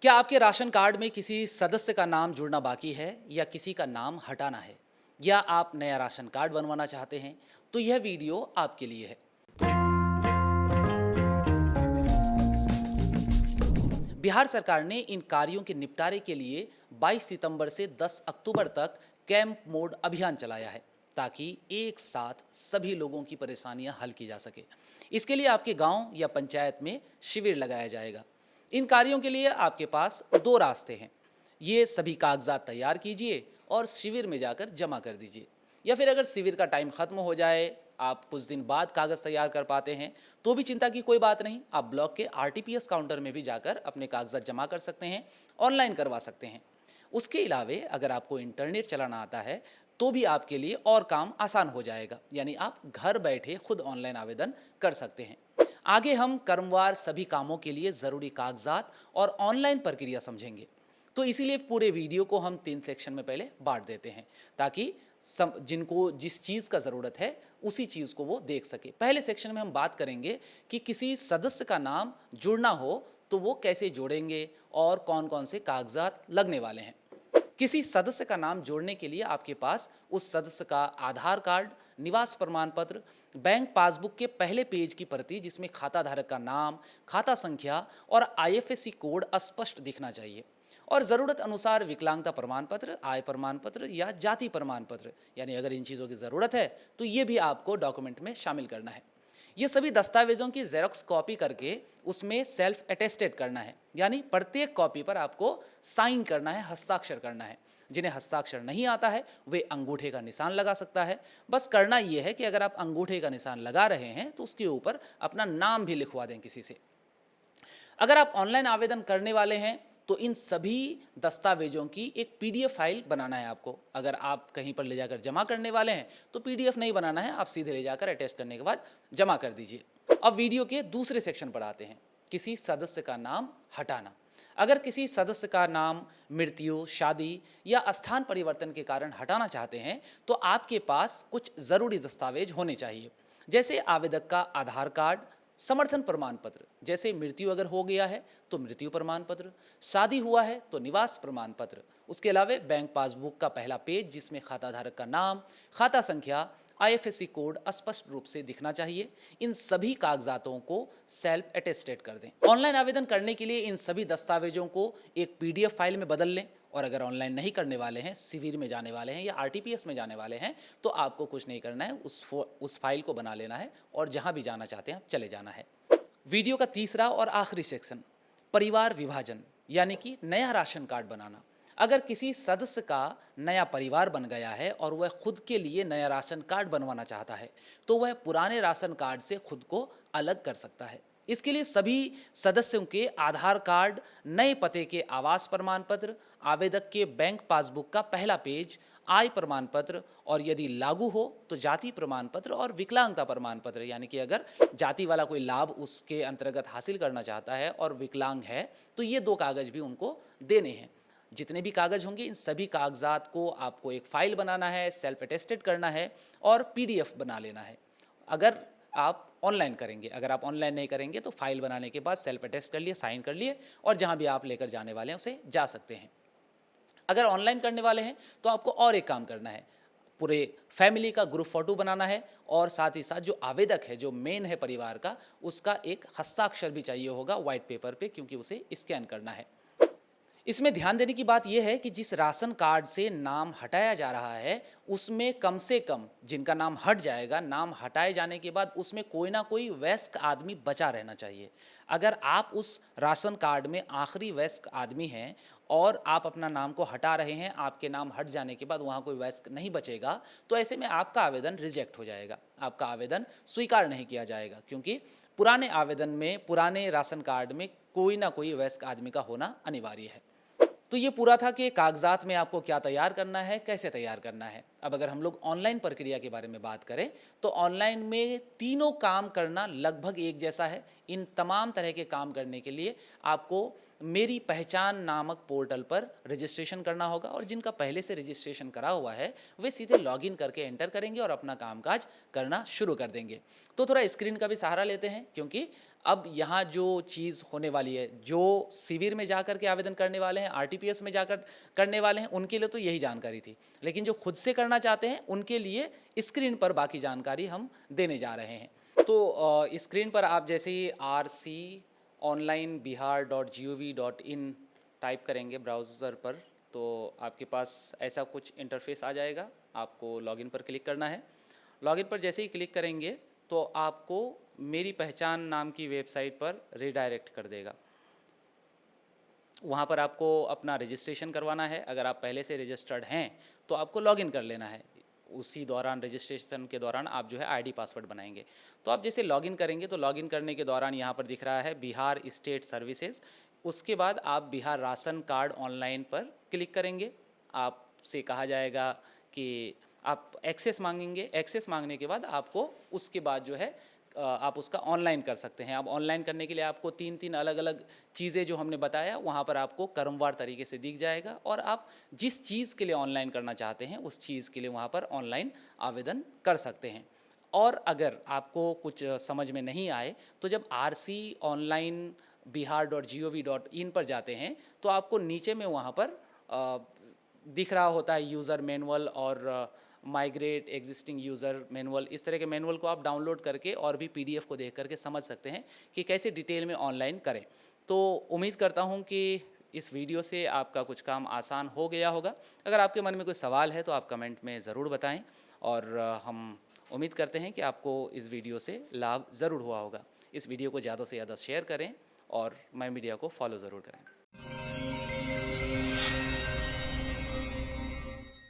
क्या आपके ration card में किसी सदस्य का नाम जुड़ना बाकी है या किसी का नाम हटाना है या आप नया राशन कार्ड बनवाना चाहते हैं तो यह वीडियो आपके लिए है। बिहार सरकार ने इन कार्यों के निपटारे के लिए 22 सितंबर से 10 अक्टूबर तक कैंप मोड अभियान चलाया है ताकि एक साथ सभी लोगों की परेशानियां हल की जा सके। इसके लिए आपके गांव या पंचायत में शिविर लगाया जाएगा। इन कार्यों के लिए आपके पास दो रास्ते हैं। ये सभी कागजात तैयार कीजिए और शिविर में जाकर जमा कर दीजिए, या फिर अगर शिविर का टाइम खत्म हो जाए, आप कुछ दिन बाद कागज़ तैयार कर पाते हैं तो भी चिंता की कोई बात नहीं। आप ब्लॉक के आरटीपीएस काउंटर में भी जाकर अपने कागजात जमा कर सकते हैं, ऑनलाइन करवा सकते हैं। उसके अलावे अगर आपको इंटरनेट चलाना आता है तो भी आपके लिए और काम आसान हो जाएगा, यानी आप घर बैठे खुद ऑनलाइन आवेदन कर सकते हैं। आगे हम क्रमवार सभी कामों के लिए ज़रूरी कागजात और ऑनलाइन प्रक्रिया समझेंगे, तो इसीलिए पूरे वीडियो को हम 3 सेक्शन में पहले बांट देते हैं ताकि जिनको जिस चीज़ का ज़रूरत है उसी चीज़ को वो देख सके। पहले सेक्शन में हम बात करेंगे कि किसी सदस्य का नाम जुड़ना हो तो वो कैसे जोड़ेंगे और कौन कौन से कागजात लगने वाले हैं। किसी सदस्य का नाम जोड़ने के लिए आपके पास उस सदस्य का आधार कार्ड, निवास प्रमाण पत्र, बैंक पासबुक के पहले पेज की प्रति जिसमें खाता धारक का नाम, खाता संख्या और आईएफएससी कोड स्पष्ट दिखना चाहिए, और ज़रूरत अनुसार विकलांगता प्रमाण पत्र, आय प्रमाण पत्र या जाति प्रमाण पत्र, यानी अगर इन चीज़ों की ज़रूरत है तो ये भी आपको डॉक्यूमेंट में शामिल करना है। ये सभी दस्तावेजों की जेरोक्स कॉपी करके उसमें सेल्फ अटेस्टेड करना है, यानी प्रत्येक कॉपी पर आपको साइन करना है, हस्ताक्षर करना है। जिन्हें हस्ताक्षर नहीं आता है वे अंगूठे का निशान लगा सकता है। बस करना यह है कि अगर आप अंगूठे का निशान लगा रहे हैं तो उसके ऊपर अपना नाम भी लिखवा दें किसी से। अगर आप ऑनलाइन आवेदन करने वाले हैं तो इन सभी दस्तावेजों की एक पीडीएफ फाइल बनाना है आपको। अगर आप कहीं पर ले जाकर जमा करने वाले हैं तो पीडीएफ नहीं बनाना है, आप सीधे ले जाकर अटैच करने के बाद जमा कर दीजिए। अब वीडियो के दूसरे सेक्शन पर आते हैं, किसी सदस्य का नाम हटाना। अगर किसी सदस्य का नाम मृत्यु, शादी या स्थान परिवर्तन के कारण हटाना चाहते हैं तो आपके पास कुछ ज़रूरी दस्तावेज होने चाहिए, जैसे आवेदक का आधार कार्ड, समर्थन प्रमाण पत्र, जैसे मृत्यु अगर हो गया है तो मृत्यु प्रमाण पत्र, शादी हुआ है तो निवास प्रमाण पत्र। उसके अलावा बैंक पासबुक का पहला पेज जिसमें खाता धारक का नाम, खाता संख्या, आईएफएससी कोड स्पष्ट रूप से दिखना चाहिए। इन सभी कागजातों को सेल्फ अटेस्टेड कर दें। ऑनलाइन आवेदन करने के लिए इन सभी दस्तावेजों को एक पीडीएफ फाइल में बदल लें, और अगर ऑनलाइन नहीं करने वाले हैं, शिविर में जाने वाले हैं या आरटीपीएस में जाने वाले हैं तो आपको कुछ नहीं करना है, उस फाइल को बना लेना है और जहां भी जाना चाहते हैं आप चले जाना है। वीडियो का तीसरा और आखिरी सेक्शन, परिवार विभाजन, यानी कि नया राशन कार्ड बनाना। अगर किसी सदस्य का नया परिवार बन गया है और वह खुद के लिए नया राशन कार्ड बनवाना चाहता है तो वह पुराने राशन कार्ड से खुद को अलग कर सकता है। इसके लिए सभी सदस्यों के आधार कार्ड, नए पते के आवास प्रमाण पत्र, आवेदक के बैंक पासबुक का पहला पेज, आय प्रमाण पत्र और यदि लागू हो तो जाति प्रमाण पत्र और विकलांगता प्रमाण पत्र, यानी कि अगर जाति वाला कोई लाभ उसके अंतर्गत हासिल करना चाहता है और विकलांग है तो ये दो कागज भी उनको देने हैं। जितने भी कागज होंगे इन सभी कागजात को आपको एक फाइल बनाना है, सेल्फ अटेस्टेड करना है और पीडीएफ बना लेना है। अगर आप ऑनलाइन करेंगे, अगर आप ऑनलाइन नहीं करेंगे तो फाइल बनाने के बाद सेल्फ अटेस्ट कर लिए, साइन कर लिए और जहां भी आप लेकर जाने वाले हैं उसे जा सकते हैं। अगर ऑनलाइन करने वाले हैं तो आपको और एक काम करना है, पूरे फैमिली का ग्रुप फोटो बनाना है और साथ ही साथ जो आवेदक है, जो मेन है परिवार का, उसका एक हस्ताक्षर भी चाहिए होगा व्हाइट पेपर पे, क्योंकि उसे स्कैन करना है। इसमें ध्यान देने की बात यह है कि जिस राशन कार्ड से नाम हटाया जा रहा है उसमें कम से कम जिनका नाम हट जाएगा, नाम हटाए जाने के बाद उसमें कोई ना कोई वयस्क आदमी बचा रहना चाहिए। अगर आप उस राशन कार्ड में आखिरी वयस्क आदमी हैं और आप अपना नाम को हटा रहे हैं, आपके नाम हट जाने के बाद वहाँ कोई वयस्क नहीं बचेगा तो ऐसे में आपका आवेदन रिजेक्ट हो जाएगा, आपका आवेदन स्वीकार नहीं किया जाएगा, क्योंकि पुराने आवेदन में, पुराने राशन कार्ड में कोई ना कोई वयस्क आदमी का होना अनिवार्य है। तो ये पूरा था कि कागजात में आपको क्या तैयार करना है, कैसे तैयार करना है। अब अगर हम लोग ऑनलाइन प्रक्रिया के बारे में बात करें तो ऑनलाइन में तीनों काम करना लगभग एक जैसा है। इन तमाम तरह के काम करने के लिए आपको मेरी पहचान नामक पोर्टल पर रजिस्ट्रेशन करना होगा और जिनका पहले से रजिस्ट्रेशन करा हुआ है वे सीधे लॉगिन करके एंटर करेंगे और अपना कामकाज करना शुरू कर देंगे। तो थोड़ा स्क्रीन का भी सहारा लेते हैं, क्योंकि अब यहाँ जो चीज़ होने वाली है, जो शिविर में जाकर के आवेदन करने वाले हैं, आरटीपीएस में जाकर करने वाले हैं, उनके लिए तो यही जानकारी थी, लेकिन जो खुद से करना चाहते हैं उनके लिए स्क्रीन पर बाकी जानकारी हम देने जा रहे हैं। तो स्क्रीन पर आप जैसे ही rconlinebihar.gov.in टाइप करेंगे ब्राउज़र पर, तो आपके पास ऐसा कुछ इंटरफेस आ जाएगा। आपको लॉगिन पर क्लिक करना है। लॉगिन पर जैसे ही क्लिक करेंगे तो आपको मेरी पहचान नाम की वेबसाइट पर रिडायरेक्ट कर देगा। वहाँ पर आपको अपना रजिस्ट्रेशन करवाना है। अगर आप पहले से रजिस्टर्ड हैं तो आपको लॉगिन कर लेना है। उसी दौरान, रजिस्ट्रेशन के दौरान आप जो है आईडी पासवर्ड बनाएंगे। तो आप जैसे लॉगिन करेंगे तो लॉगिन करने के दौरान यहाँ पर दिख रहा है बिहार स्टेट सर्विसेज। उसके बाद आप बिहार राशन कार्ड ऑनलाइन पर क्लिक करेंगे। आपसे कहा जाएगा कि आप एक्सेस मांगेंगे। एक्सेस मांगने के बाद आपको उसके बाद जो है आप उसका ऑनलाइन कर सकते हैं। अब ऑनलाइन करने के लिए आपको 3 अलग अलग चीज़ें जो हमने बताया वहाँ पर आपको क्रमवार तरीके से दिख जाएगा और आप जिस चीज़ के लिए ऑनलाइन करना चाहते हैं उस चीज़ के लिए वहाँ पर ऑनलाइन आवेदन कर सकते हैं। और अगर आपको कुछ समझ में नहीं आए तो जब rconlinebihar.gov.in पर जाते हैं तो आपको नीचे में वहाँ पर दिख रहा होता है यूज़र मैनुअल और माइग्रेट एग्जिस्टिंग यूज़र मैनुअल। इस तरह के मैनुअल को आप डाउनलोड करके और भी पीडीएफ को देख करके समझ सकते हैं कि कैसे डिटेल में ऑनलाइन करें। तो उम्मीद करता हूं कि इस वीडियो से आपका कुछ काम आसान हो गया होगा। अगर आपके मन में कोई सवाल है तो आप कमेंट में ज़रूर बताएं और हम उम्मीद करते हैं कि आपको इस वीडियो से लाभ ज़रूर हुआ होगा। इस वीडियो को ज़्यादा से ज़्यादा शेयर करें और माय मीडिया को फॉलो ज़रूर करें।